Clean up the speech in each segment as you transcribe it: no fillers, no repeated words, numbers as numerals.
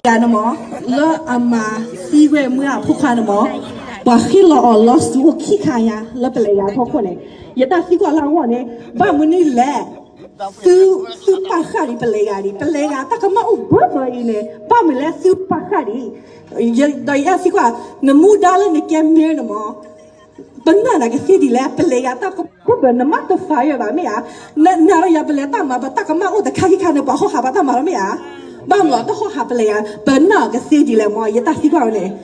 Animal, lo ama, see where we are poor animal. But he lost to Kikaya, Lapelaya, Pocone. Yet I think what I want, but when he left. Su pahari pelegari, pelega, takama ubaba ini, pamela su pahari. Daya sikwa, nemu dalam ni kemir nama. Benar nak sih dilap pelega, tak kubur nama tu fire bami ya. Nara ya pelega tama, but takama udah kaki kana bahu haba tama bami ya. Bamla tu haba pelega, benar nak sih dilap mo, ya tak sikwa ni.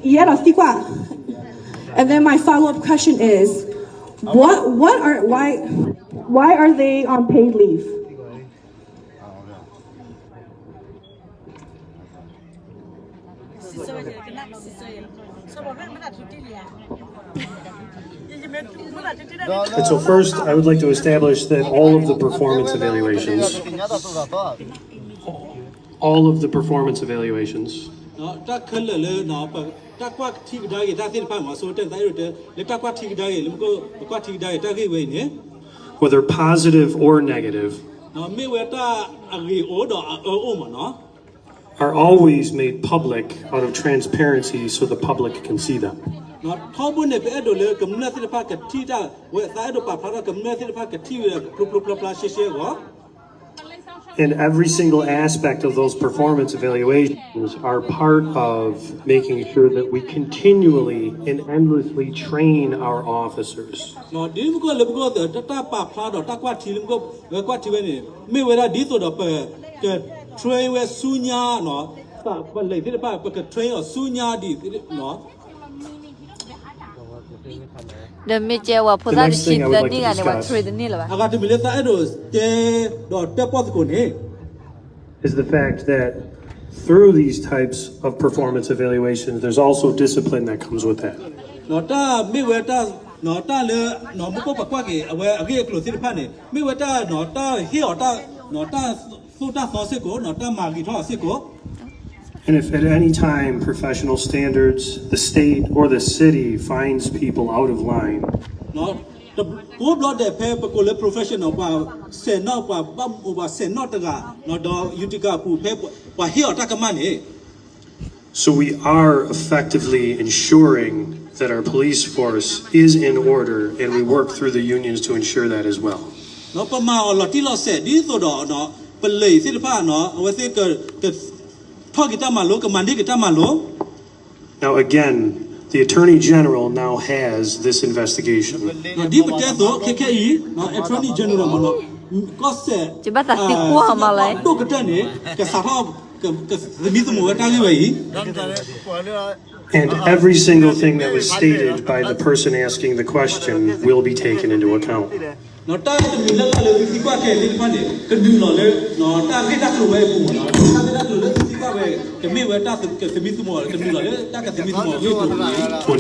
Ya tak sikwa. And then my follow-up question is, why are they on paid leave? And so first, I would like to establish that all of the performance evaluations whether positive or negative, are always made public out of transparency so the public can see them. And every single aspect of those performance evaluations are part of making sure that we continually and endlessly train our officers. The media wa phoda di chip da ni ga ne wa trade ni la ba is the fact that through these types of performance evaluations, there's also discipline that comes with that. And if at any time professional standards, the state or the city finds people out of line, so we are effectively ensuring that our police force is in order, and we work through the unions to ensure that as well. Now again, the Attorney General now has this investigation. And every single thing that was stated by the person asking the question will be taken into account. When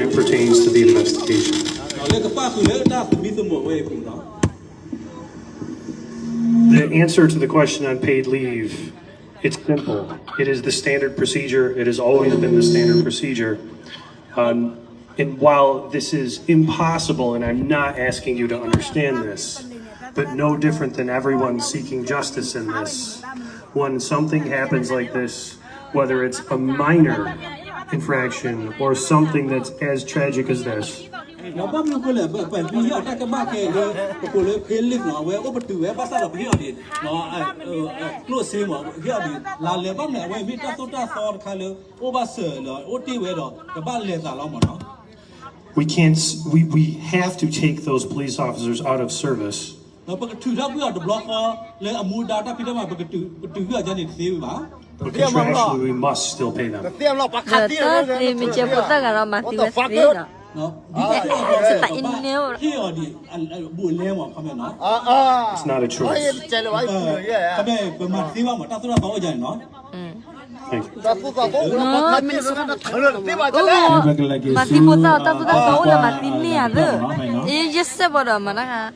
it pertains to the investigation. The answer to the question on paid leave, it's simple. It is the standard procedure. It has always been the standard procedure. And while this is impossible, and I'm not asking you to understand this, but no different than everyone seeking justice in this, when something happens like this, whether it's a minor infraction or something that's as tragic as this, we have to take those police officers out of service. But contractually, we must stitle pay them. It's not a choice. Thank you. Mati puta tak puta tahu lah mati ni ada. Ini just sebab mana kan?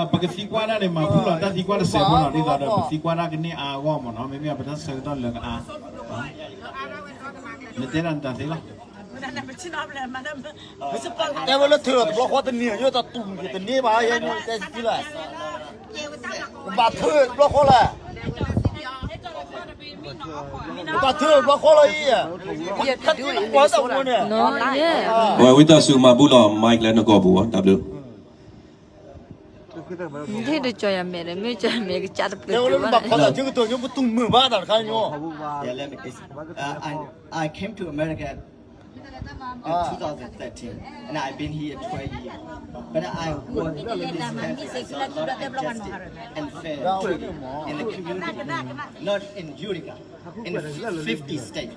Pakai sikuana ni mah pulau tak sikuana sebab ni tak ada. Sikuana kini awam mana, memang apa tak sekitar lega a. Meteran tak sih lah.แต่ว่าเราเถื่อนบล็อกว่าตัวนี้เยอะตัวตุ่มตัวนี้มาอย่างนี้แต่สิละบาดเถื่อนบล็อกเขาแหละ把头把好了一样，他我怎么呢？ no yeah ဝဝိတဆူမှာဘူးတော့မိုက်လည်းတော့ကောဘူးဗော W 这都叫呀没了没叫没个家的不然后对你把跑到这个东西不动门把的看哟。 Yeah, let me I came to America in 2013 and I've been here 12 years. But I work in this country as a lot of justice and fair in the community, not in Utica, in 50 states.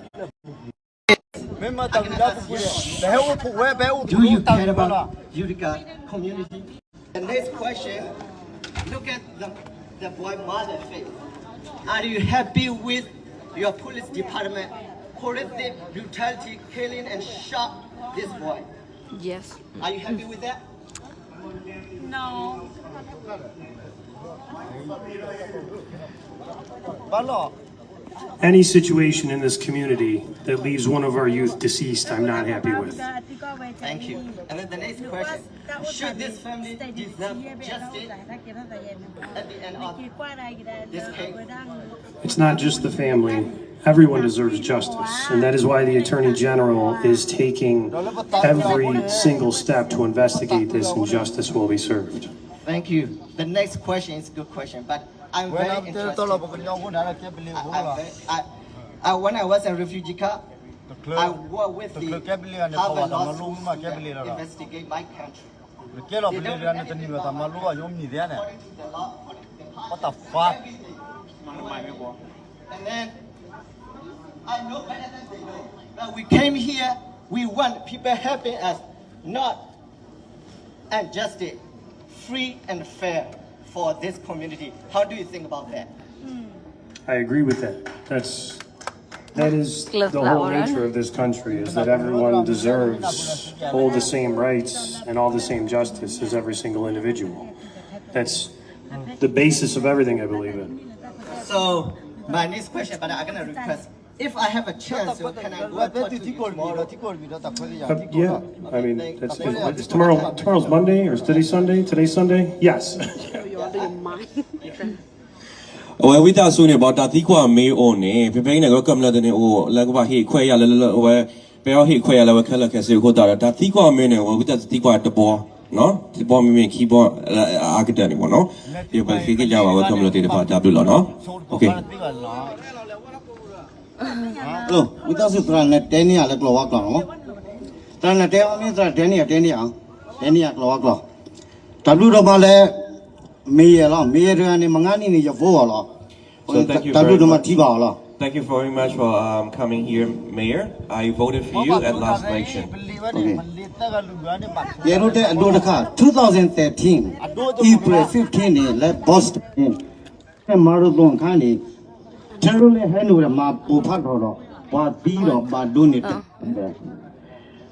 没嘛，当家不贵，白我不外白我 Do you care about Utica community? The next question, look at the boy mother face. Are you happy with your police department? Horrific brutality, killing and shot this boy. yes Are you happy with that? no 完了。 Any situation in this community that leaves one of our youth deceased, I'm not happy with. Thank you. And then the next question, should this family deserve justice at the end of this case? It's not just the family. Everyone deserves justice, and that is why the Attorney General is taking every single step to investigate this, and justice will be served. Thank you. The next question is a good question, but I'm very interested. When I was a refugee camp, I worked with the Harvard Law School to investigate my country. What the fuck? And then I know better than they know. But we came here, we want people helping us, not and justice, free and fair for this community. How do you think about that? I agree with that. That is the whole nature of this country, is that everyone deserves all the same rights and all the same justice as every single individual. That's the basis of everything I believe in. So my next question, but I'm gonna request, if I have a chance, so can I go and talk to you tomorrow? Yeah, I mean, it's tomorrow's Monday, or is today Sunday? Today's Sunday? Yes. ဝဝိတဆူနေဗောဒါတိကွာမေးအိုနေဖေဖေနေကကမ္လတဲ့နေအိုလက်ကဘာဟိခွဲရလဲဝဲဘယ်ဟိခွဲရလဲဝဲခက်လက်ခက်စေခိုတာဒါတိကွာမေးနေဝဝိတတိကွာတဘောနော်ဒီဘောမင်းခီဘောအာကတဲ့နေဗောနော်ဒီဘယ်ခေကကြပါဝဲကမ္လတဲ့တပါဒါပြလို့နော်โอเค Look, we don't see that Danny at the Glock. Then the tell me that Danny at Danny at Glock. Tabu Bale, me along, me and Mangani in your vola. So thank you very much. Thank you very much for coming here, Mayor. I voted for you at last election. Okay. 2013, April 15, let Boston, Marathon County. Generally, handle my Popatoro, but doing it.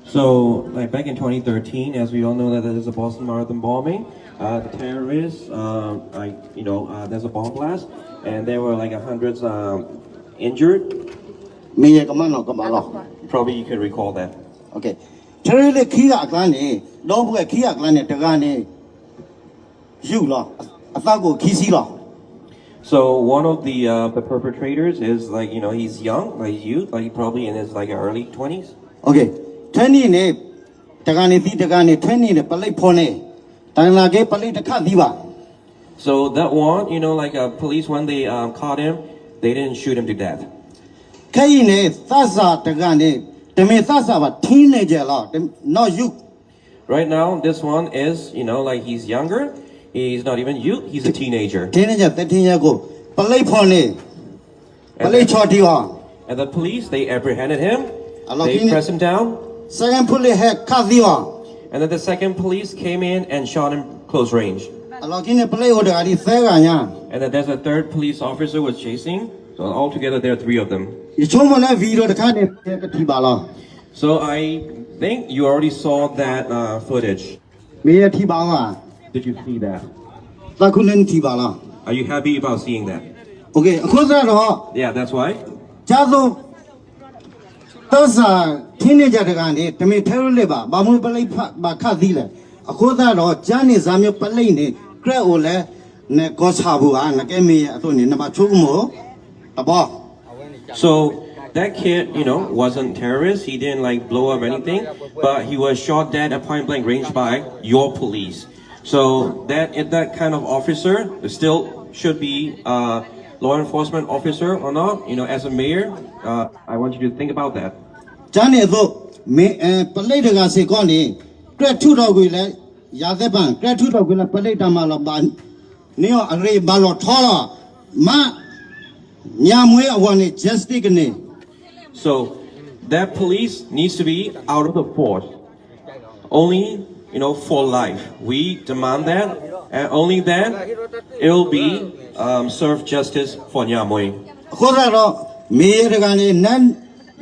So, like back in 2013, as we all know that there's a Boston Marathon bombing, the terrorists, there's a bomb blast, and there were like hundreds injured. Probably you can recall that. Okay. Terrorist Kia Glani, don't Kia Glani, Tagani, you law, Athago Kisi law. So one of the perpetrators is like, he's young, like youth, like probably in his like early 20s. Okay. 20 ne Tagani 20 ne Palay Pone. Tanage Palay Takadiva. So that one, like police when they caught him, they didn't shoot him to death. Kaine Thaza Tagani, the Methaza teenager law, not you. Right now, this one is, like he's younger. He's not even youth, he's a teenager. Teenager, 13 years ago. Palay Pone. Palay Chotiwa. And the police, they apprehended him. They pressed him down. Second police had Kadiwa. And then the second police came in and shot him close range. And then there's a third police officer was chasing. So altogether there are 3 of them. So I think you already saw that footage. Did you see that? Are you happy about seeing that? Okay, Yeah, that's why. Those teenager to me terror Bamu Palay Bakadila. A quarter or Johnny Zamio Palini, Creole, Nekoshabu, and Akemi, Atoni, Namachumo, a ball. So that kid, wasn't terrorist. He didn't like blow up anything, but he was shot dead at point blank range by your police. So that kind of officer still should be law enforcement officer or not. As a mayor, I want you to think about that. ဂျန်နေတော့ပလိတ်တကစေကောနေကရက်ထုတော်ကိုလည်းရာသက်ပံကရက်ထုတော်ကိုလည်းပလိတ်တမလာပါနေရအရေဘာလို့ထောလာမညာမွေးအဝနေ justice ကနေ So that police needs to be out of the force. Only, for life. We demand that, and only then it will be serve justice for Nyamoy. ခေါ်တော့မေရကနေနန်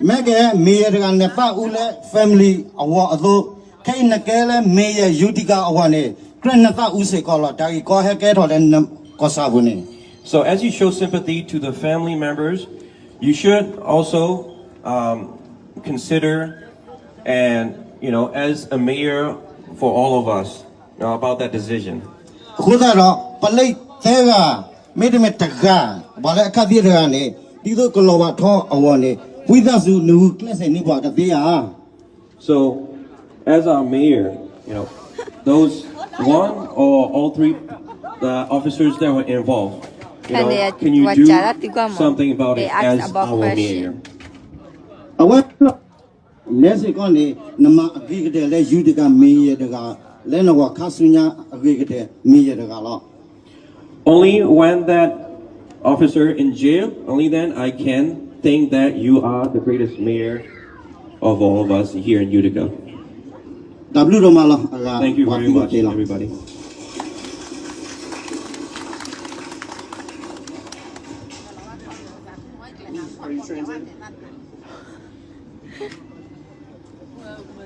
မကဲမေရကနေပါဦးလေ family အဝအသောခိုင်နကဲလေမေရယူတီကအဝနေကရနကဦးစေကောလာတာကြီးကောဟဲကဲထော်တဲ့ကောစာဘူးနေ So as you show sympathy to the family members, you should also consider and as a mayor for all of us about that decision. ခေါ်တော့ပလိတ်သေးကမေတ္တမတကဘာလဲအခက်ပြရကနေဒီလိုကလောဘထောအဝနေဝိသစုနူကလစ်စနေပါတပေးရ So as our mayor, those one or all three officers that were involved, can you do something about it as our mayor? အဝလက်စကောနေနမအဂိကတဲ့လဲယူတကမေရတကလဲနဝခဆုညာအဂိကတဲ့မေရတကလော Only when that officer in jail, only then I can think that you are the greatest mayor of all of us here in Utica. Thank you very much, everybody.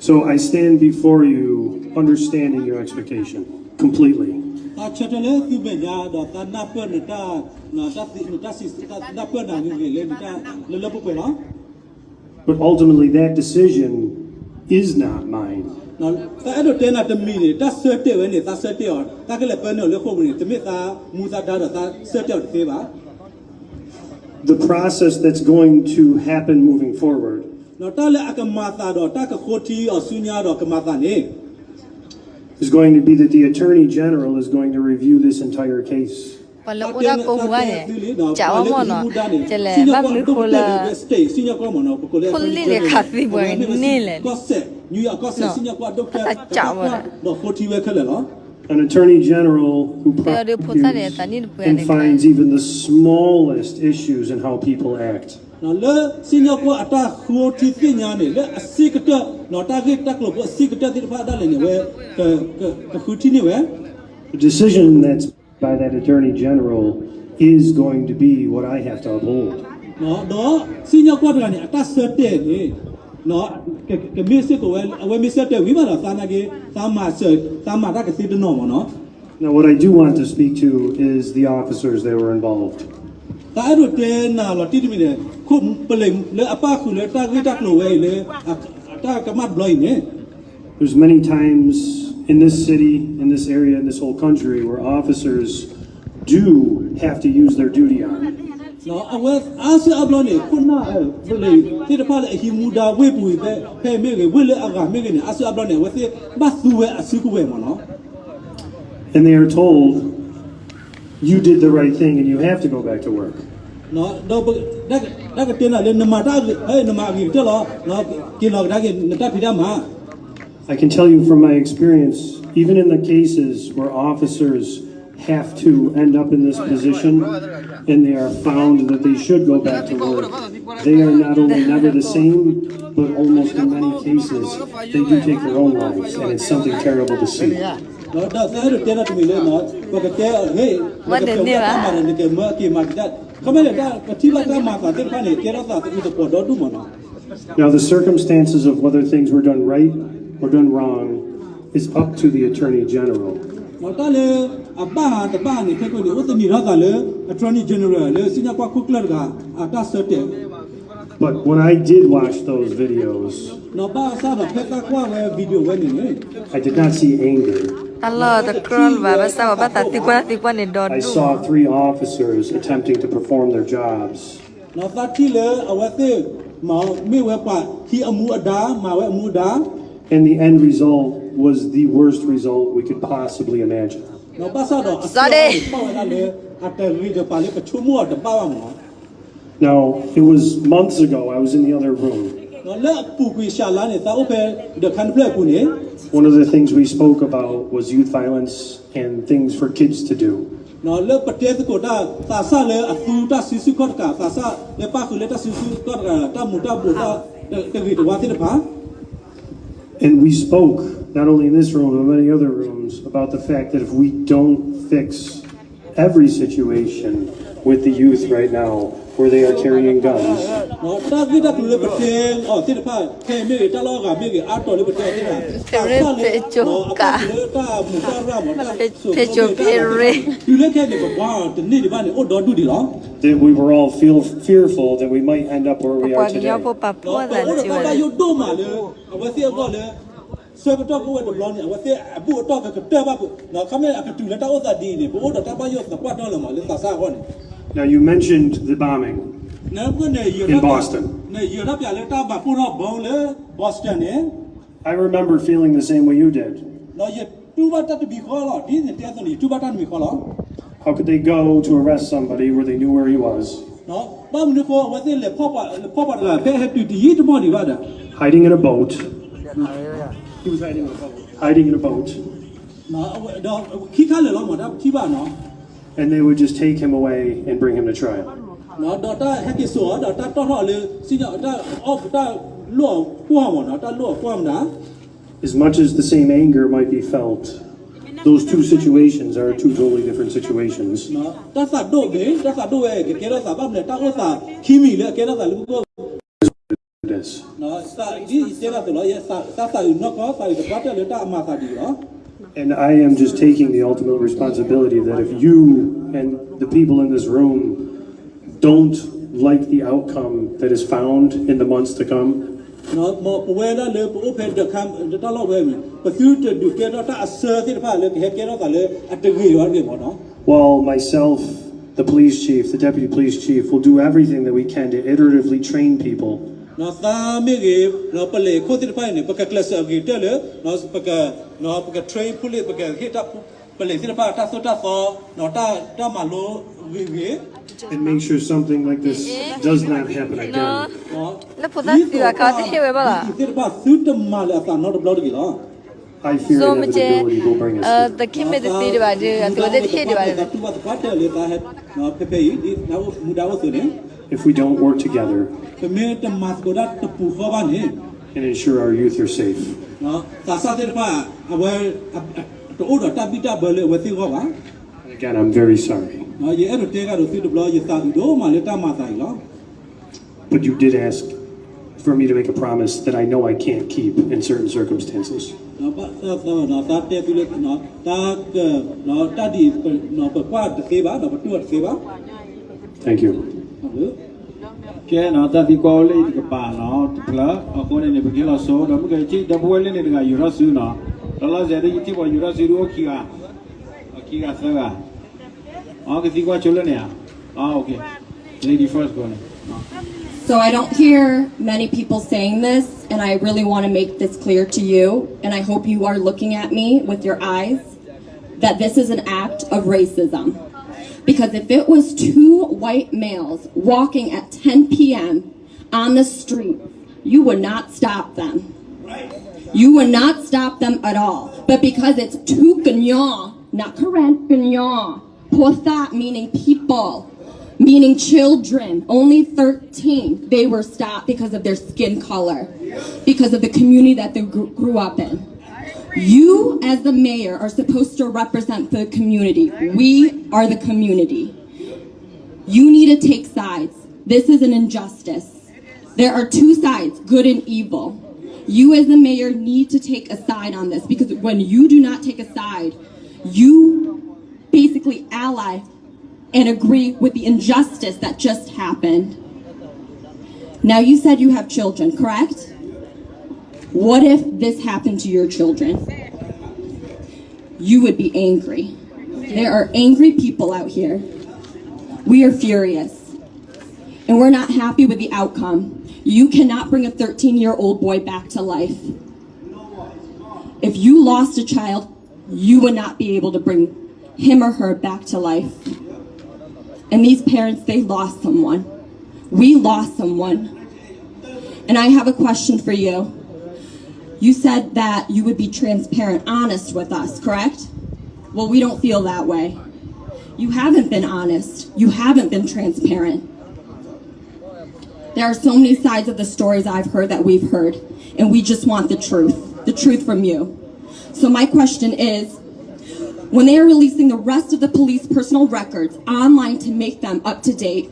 So I stand before you understanding your expectation completely. But ultimately that decision is not mine. The process that's going to happen moving forward is going to be that the Attorney General is going to review this entire case. An Attorney General who prosecutes and finds even the smallest issues in how people act. The decision that's by that Attorney General is going to be what I have to uphold. Now what I do want to speak to is the officers that were involved. There's many times in this city, in this area, in this whole country where officers do have to use their duty on. And they are told, you did the right thing and you have to go back to work. I can tell you from my experience, even in the cases where officers have to end up in this position and they are found that they should go back to work, they are not only never the same, but almost in many cases, they do take their own lives, and it's something terrible to see. Now, the circumstances of whether things were done right or done wrong is up to the Attorney General. But when I did watch those videos, I did not see anger. I saw 3 officers attempting to perform their jobs. nó ta chỉ là ở đây mà mấy người bạn khi amu ada mà với amu ada And the end result was the worst result we could possibly imagine. nó bắt sao đó bao nhiêu là ở đây người ta phải cái chung mua được bao nhiêu Now, it was months ago, I was in the other room. nó lỡ phụ quỳ xả lá này ta open được khăn plei phụ này One of the things we spoke about was youth violence and things for kids to do. nó lỡ bật tiền của ta sa lỡ à tu ta xíu xíu con cả ta sa lỡ ba khử lỡ ta xíu xíu con cả ta muốn ta bùn ta cái gì đó qua thế được hả And we spoke, not only in this room, but many other rooms, about the fact that if we don't fix every situation with the youth right now, where they are carrying guns, nó ta biết ta cứ lỡ bật tiền ở thế được hả thế mấy cái ta lo cả mấy cái áo tổ lỡ bật tiền thế nào ta lỡ ta muốn ta ra mà ta you look at it wow the need ba này ô đó đủ đi đó that we were all fearful that we might end up where we are today. nó ta yêu đô mà lỡ ở bên kia gọi lỡ sơ cái đó cũng được lo này ở bên kia bố đó cái tơ ba nó không phải cái tủ là ta ô ta đi này bố đó ta bao nhiêu ta quát đó là mà lỡ ta sao con Now, you mentioned the bombing in Boston. I remember feeling the same way you did. How could they go to arrest somebody where they knew where he was? Hiding in a boat. He was hiding in a boat. Hiding in a boat. And they would just take him away and bring him to trial. As much as the same anger might be felt, those two situations are two totally different situations. It is. And I am just taking the ultimate responsibility that if you and the people in this room don't like the outcome that is found in the months to come, well, myself, the police chief, the deputy police chief, will do everything that we can to iteratively train people nó ta mấy cái nó bật lệ khôi thiên phái này bật cái class ở cái đó nó bật cái train police bật cái hit up bật lệ thiên phái ta số ta mà lô ghế and make sure something like this does not happen again. Nó phụ trách điều cả thế vậy bà thiên phái suốt mà là ta nó được lâu được đó I fear inevitability will bring us there. the kim med det var det att det är det var nó pepe đi nó muda vào rồi if we don't work together and ensure our youth are safe. Again, I'm very sorry. But you did ask for me to make a promise that I know I can't keep in certain circumstances. Thank you. Cái nó ta thì có lấy cái bà nó phở ở cô này này cái là số đó cái chi đó bôi lên này cái yura sư nó đó là giờ đây chỉ bảo yura sư đó kia sao à cái gì qua chỗ lên nè okay lady first go này. So I don't hear many people saying this, and I really want to make this clear to you, and I hope you are looking at me with your eyes, that this is an act of racism. Because if it was two white males walking at 10 p.m. on the street, you would not stop them. You would not stop them at all. But because it's two ganyan, not Karen, ganyan, potha meaning people, meaning children, only 13, they were stopped because of their skin color, because of the community that they grew up in. You, as the mayor, are supposed to represent the community. We are the community. You need to take sides. This is an injustice. There are two sides, good and evil. You, as the mayor, need to take a side on this, because when you do not take a side, you basically ally and agree with the injustice that just happened. Now, you said you have children, correct? What if this happened to your children? You would be angry. There are angry people out here. We are furious. and we're not happy with the outcome. You cannot bring a 13-year-old boy back to life. If you lost a child, you would not be able to bring him or her back to life. And these parents, they lost someone. We lost someone. And I have a question for you. You said that you would be transparent, honest with us, correct? Well, we don't feel that way. You haven't been honest. You haven't been transparent. There are so many sides of the stories I've heard that we've heard, and we just want the truth from you. So my question is, when they are releasing the rest of the police personal records online to make them up to date,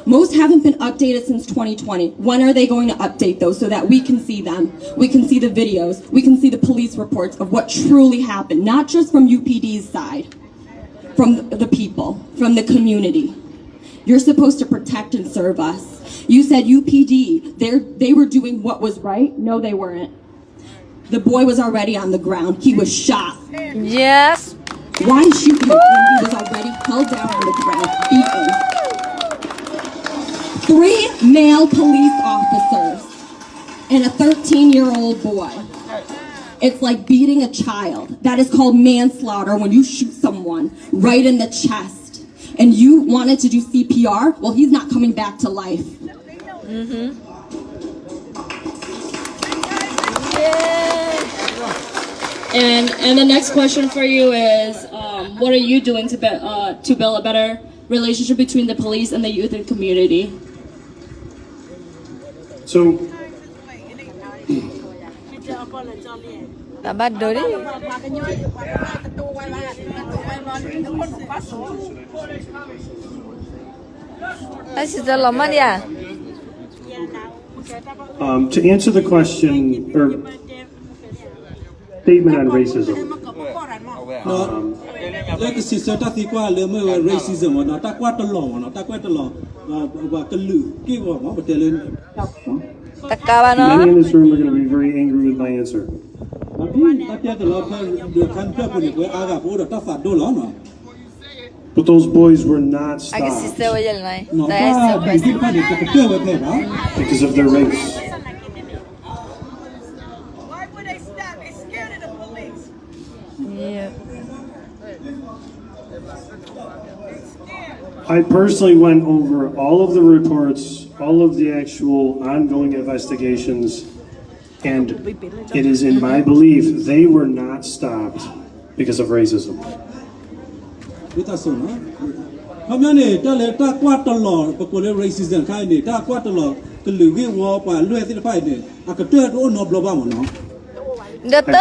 most haven't been updated since 2020. When are they going to update those so that we can see them? We can see the videos. We can see the police reports of what truly happened, not just from UPD's side, from the people, from the community. You're supposed to protect and serve us. You said UPD, they were doing what was right. No, they weren't. The boy was already on the ground. He was shot. Yes. Why shoot him when he was already held down on the ground, beaten? 3 male police officers and a 13-year-old boy. It's like beating a child. That is called manslaughter when you shoot someone right in the chest. And you wanted to do CPR? Well, he's not coming back to life. And the next question for you is, what are you doing to build a better relationship between the police and the youth and community? So, to answer the question or statement on racism. Many in this room are going to be very angry with my answer. But those boys were not stopped because of their race. Why would they stop? They're scared of the police. Yeah. I personally went over all of the reports, all of the actual ongoing investigations, and it is in my belief they were not stopped because of racism. I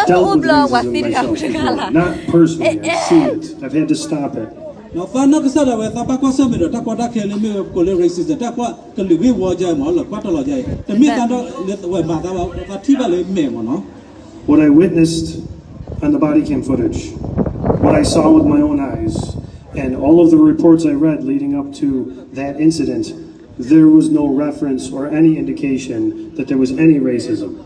dealt with racism myself, not personally, I've seen it. I've had to stop it. What I witnessed on the body cam footage, what I saw with my own eyes, and all of the reports I read leading up to that incident, there was no reference or any indication that there was any racism.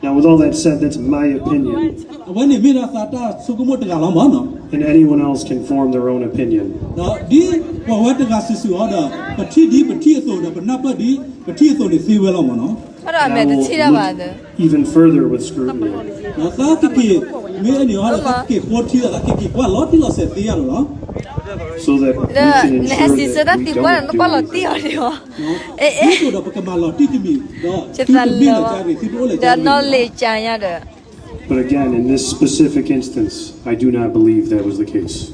Now, with all that said, that's my opinion. And anyone else can form their own opinion. And I will look even further with scrutiny. So that we can ensure that we don't do it. But again, in this specific instance, I do not believe that was the case.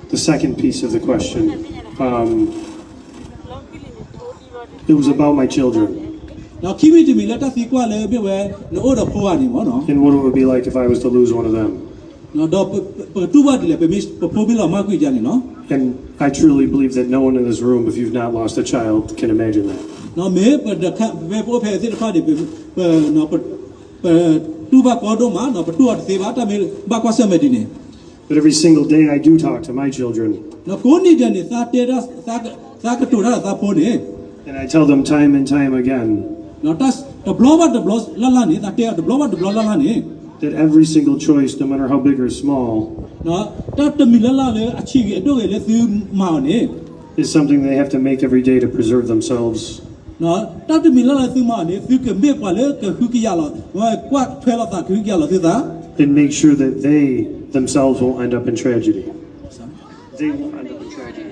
The second piece of the question, it was about my children. And what it would be like if I was to lose one of them. And I truly believe that no one in this room, if you've not lost a child, can imagine that. tu ba ko do ma no ba tu at se ba ta me ba kwa se me di ne But every single day I do talk to my children. no ko ni de ne sa te da sa ka tu da sa po ne And I tell them time and time again no tas the blow la la ni ta te the blow la la ni that every single choice, no matter how big or small, no ta te mi la la le a chi ge do ge le su ma ne is something they have to make every day to preserve themselves. no ta te mi la la su ma ne su ke me kwa le ke hu ki ya la wa kwa thwe la ta ku ki ya la se da And make sure that they themselves won't end up in tragedy. They won't end up in tragedy.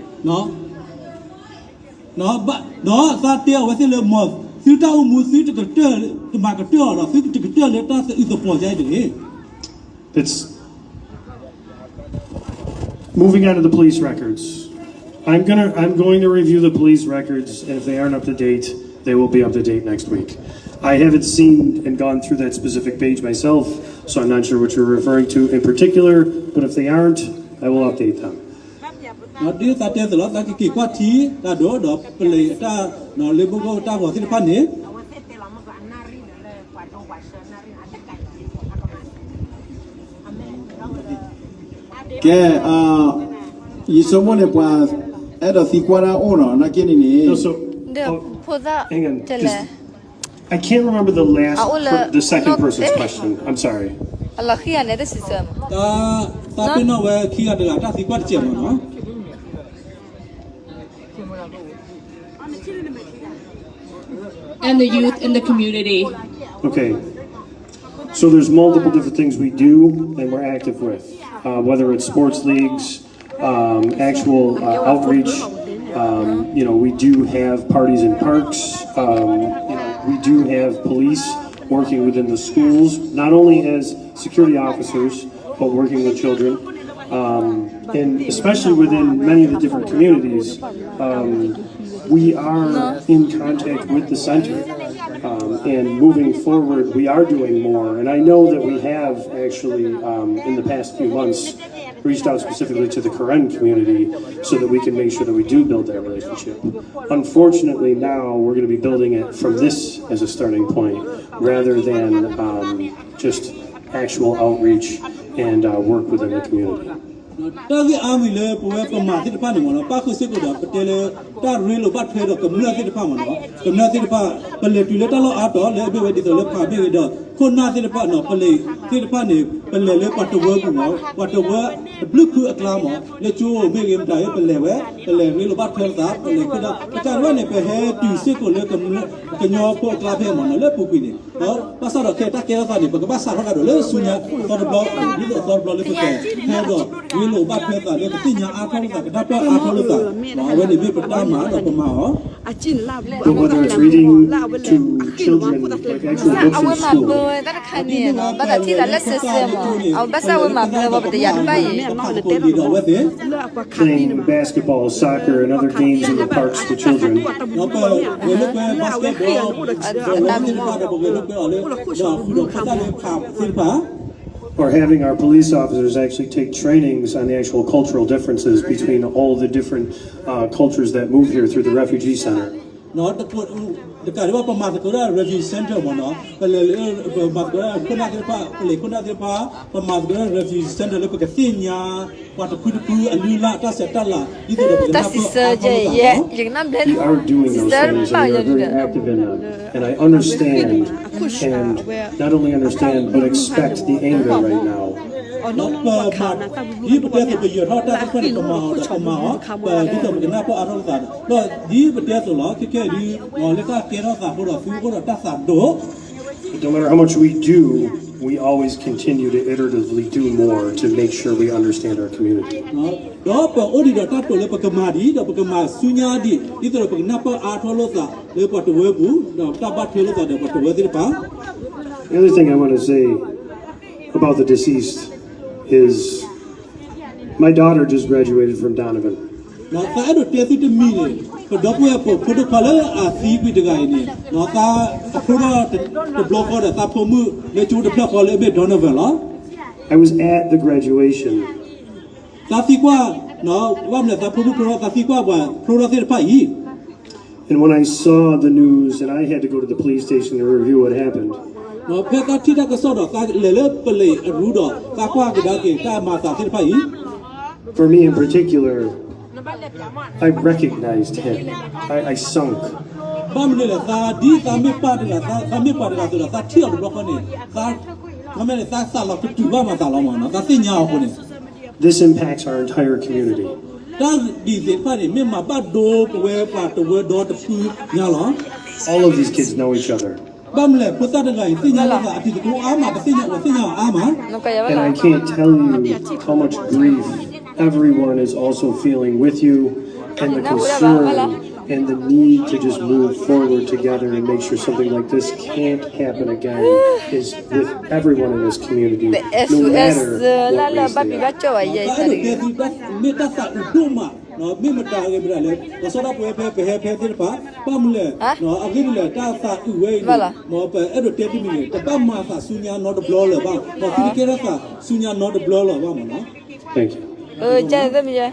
no ba no sa te wa se le mo su ta mu su te te ma ka te la su te te le ta se i to po ja de It's moving on to the police records. I'm going to review the police records, and if they aren't up to date, they will be up to date next week. I haven't seen and gone through that specific page myself, so I'm not sure what you're referring to in particular, but if they aren't, I will update them. no dia ta te la ta ki kwa ti ta do ple ta no le bu ko ta bo ti pa ne ke yi so mo le pa e do ti kwa ra o no na ke ni ni No, so hang on, 'cause I can't remember the second person's question. I'm sorry. Allah khi ane da system ta pe no we ki ga de la ta ti kwa che mo no And the youth in the community. Okay. So there's multiple different things we do and we're active with, whether it's sports leagues, actual outreach. We do have parties in parks. We do have police working within the schools, not only as security officers, but working with children. And especially within many of the different communities, we are in contact with the center. And moving forward, we are doing more. And I know that we have actually, in the past few months, reached out specifically to the Karen community so that we can make sure that we do build that relationship. Unfortunately, now we're going to be building it from this as a starting point rather than just actual outreach and work within the community. ta gi ami le po we pa ma ti pa ni mo no pa ku se ko da pa te le ta ri lo pa thwe do ko mu na ti pa mo no ko na ti pa pa le tu le ta lo a do le be we di do le pa be do ko na ti pa no pa le ti pa ni pa le pa to we ku mo pa to we blu ku a kla mo le chu me ge mta ye pa le we pa le ri lo pa thwe da pa le ku da ta ro ne pe he tu se ko le ko mu ko nyo po kla be mo no le pu ku ni do pa sa ro ke ta ke sa ni pa pa sa ro ga do le su nya to do blo ni do to blo le pe he do lo ba phe ta le ti nya a tho lo ta da pa a tho lo ta ma we ni be pa ta ma da pa ma ho But whether it's reading to children, like actual books in school, ta kha ni no ba da ti da le system au ba sa we ma ble ba de ya ba yi playing basketball, soccer, and other games in the parks to children. no pa we lo pa basketball da mi pa da bo we lo pa le da fu do pa ta le pa sil pa Or having our police officers actually take trainings on the actual cultural differences between all the different cultures that move here through the refugee center. no da ko da ka ba pa ma ko da refugee center mo no pa le ma ko da ko na pa le ko na pa pa ma ko da refugee center le ko ka ti nya wa ta ku ku a lu la ta se ta la I to da ta si se je ye yin nam ble We are doing those things and we are very active in them. And I understand, and not only understand, but expect the anger right now. no pa ma di pa te ko yo ta ta ko ni ma da pa ma pa di to na pa a ro ta no di pa te so lo ke di mo le ka ke ro ta ko ro fu ko ta sa do But no matter how much we do, we always continue to iteratively do more to make sure we understand our community. no do pa o di da ta to le pa ka ma di da pa ka ma su nya di to pa na pa a tho lo ta le pa to we bu da ta ba the lo ta da pa to we di pa The other thing I want to say about the deceased is my daughter just graduated from Donovan. no ta do te si te mi ne ko do po to pa le a si bi de ga ni no ta ko do to block ko da ta po mu le chu de pla ko le be Donovan la I was at the graduation. ta si kwa no wa me ta po mu pro ta si kwa ba pro da se pa yi And when I saw the news and I had to go to the police station to review what happened, no peta tita ka so do ka lele pele rudo ka kwa ga ke ka ma ta tin pai For me in particular, I recognized him. I sunk. bam le ka di ka me pa da ka me pa da so da ka ti o do ko ne ka me le sa la tu ba ma ta la ma na ka tin nya ko ne This impacts our entire community. da di se pa ne me ma ba do ko we pa to we do to pu nya lo All of these kids know each other. bam le ko ta da ga tin nya la ati ko a ma ba tin nya a ma And I can't tell you how much grief everyone is also feeling with you, and the concern and the need to just move forward together and make sure something like this can't happen again is with everyone in this community, no matter what race they are. no me mata ge bra le ko so da pe te pa pam le no agin le ta sa u we no pe e do te ti mi le ta ma sa sunya no de blo le ba ko ti ke ra sa sunya no de blo le ba mo no Thank you. Cha de mi ya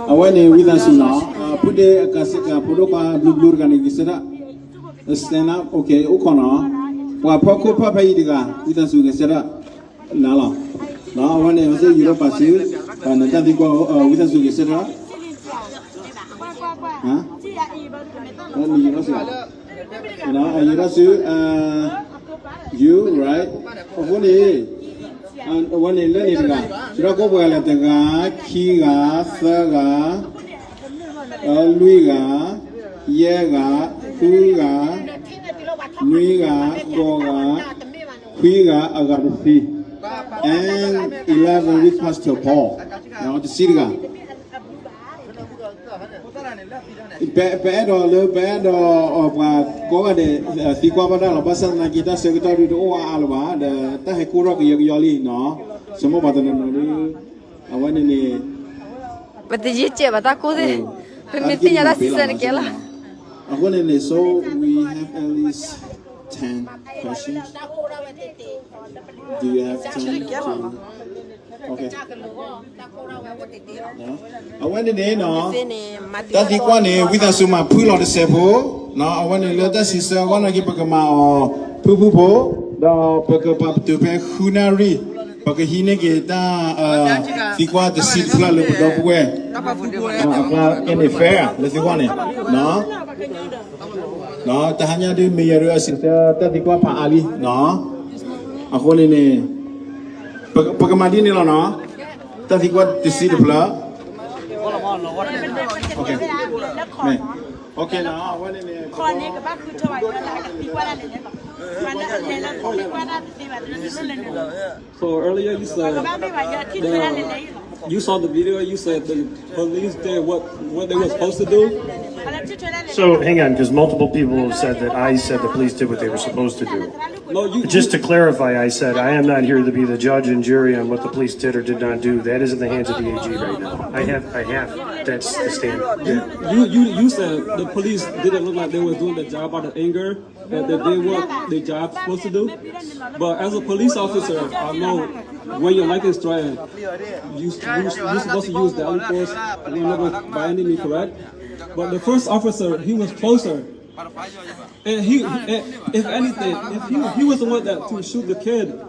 Awani with us now. Put the kasika pudoka blue gani gisera. Stand up. Okay. Ukona. Wa poko papa idiga with us gisera. Nala. Na awani ose Europe asil. Na tadi ko with us gisera. Ha? Ni Europe. Na Europe you right. Awani. And one in Leninga, Surakola, Kiga, Saga, Luiga, Yega, Kuga, Nuiga, Goga, Quiga, Agarfi, and 11 with Pastor Paul. Now the Siriga. Bad or Goga de Tiquabada, Basan Nakita, Secretary to Alba, the Tahekura Yoli, no, some of the I went in a. but the jiche ba ta ko de me tinya la sisa ke la I went in a, so we have at least 10 questions. Do you have 10? Okay. No. I went in there, no. That's the one with us, my pool of the Sebo. No, I went in there, that's his one. I give a ma Pupupo, the Papa to pay Hunari, Pakahinegeta, Tikwa, the seat flood of where. In the fair, let's go on it. No. No, Tahanya de Mayor sister, Tatikwa Ali, no. I hold in a Pagamadini, no. Tatikwa to see the blood. Okay. Okay, now I went in a. So earlier you said you saw the video. You said the police did what they were supposed to do. So hang on, because multiple people have said that I said the police did what they were supposed to do. No, Just to clarify, I said I am not here to be the judge and jury on what the police did or did not do. That is in the hands of the AG right now. I have. That's the standard. Yeah. You said the police didn't look like they were doing the job out of anger, that they did what their job supposed to do. But as a police officer, I know when you're like this trying, you're supposed to use deadly force by any means, correct? But the first officer, he was closer. And if anything, if he was the one that to shoot the kid,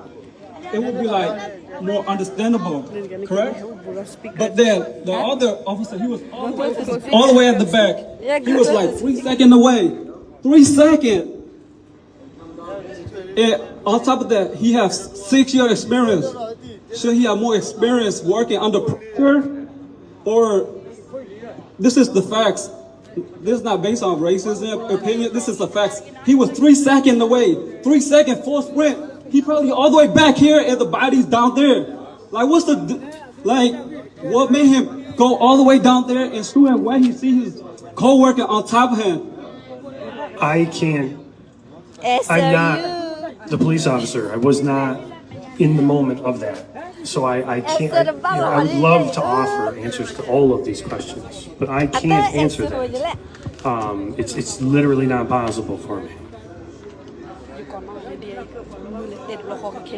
it would be like more understandable, correct? But then the other officer, he was all the way at the back. He was like 3 seconds away. 3 seconds. And on top of that, he has 6-year experience. Should he have more experience working under pressure? Or this is the facts. This is not based on racism, opinion. This is the facts. He was 3 seconds away. 3 seconds, full sprint. He probably all the way back here and the body's down there. Like, what made him go all the way down there and shoot him when he see his co-worker on top of him? I can't. I'm not the police officer. I was not in the moment of that. So I can't, I would love to offer answers to all of these questions, but I can't answer that. It's literally not possible for me.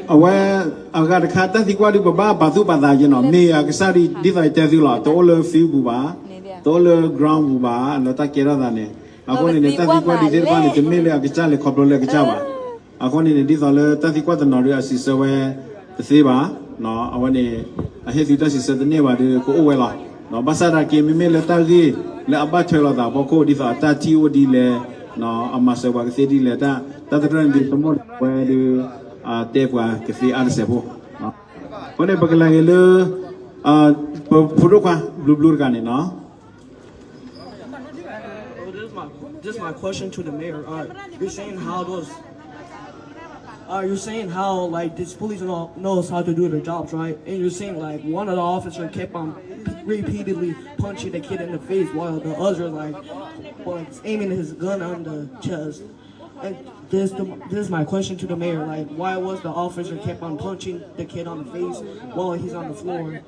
Aware, I got a cat that he got Baba, Batu Bada, you know, me, I decided, did I tell you lot, all of you, Buba, ตัวเลือกกราวด์บ้าแล้วตาเกล้าตาเนี่ยอาคนนี้ตาที่กว่าดีเดอร์บ้านเนี่ยจะไม่เลี้ยงกิจการเลยขับรถเลยกิจการบ้าอาคนนี้ดีต่อเลยตาที่กว่าตนอริอาศิษย์เวทสีบ้าเนาะอาวันนี้เฮติตาศิษย์ตัวนี้ว่าดีก็โอ้เวล่ะเนาะภาษาตะกี้ไม่เลี้ยงตาที่เลยอับบัตเชลล์ตาพอโคดีต่อตาที่ว่าดีเลยเนาะอามาเสว่าก็เสียดีเลยตาตระหนักดีสมมติว่าดีเทปว่าก็ฟีอาร์เซโบเนาะคนนี้บักลางเลยพูดว่าบลูกันเนาะ This is my question to the mayor. You're saying how those, you're saying how like this police knows how to do their jobs, right? And you're saying like one of the officers kept on repeatedly punching the kid in the face while the other like aiming his gun on the chest. And this is my question to the mayor. Like, why was the officer kept on punching the kid on the face while he's on the floor?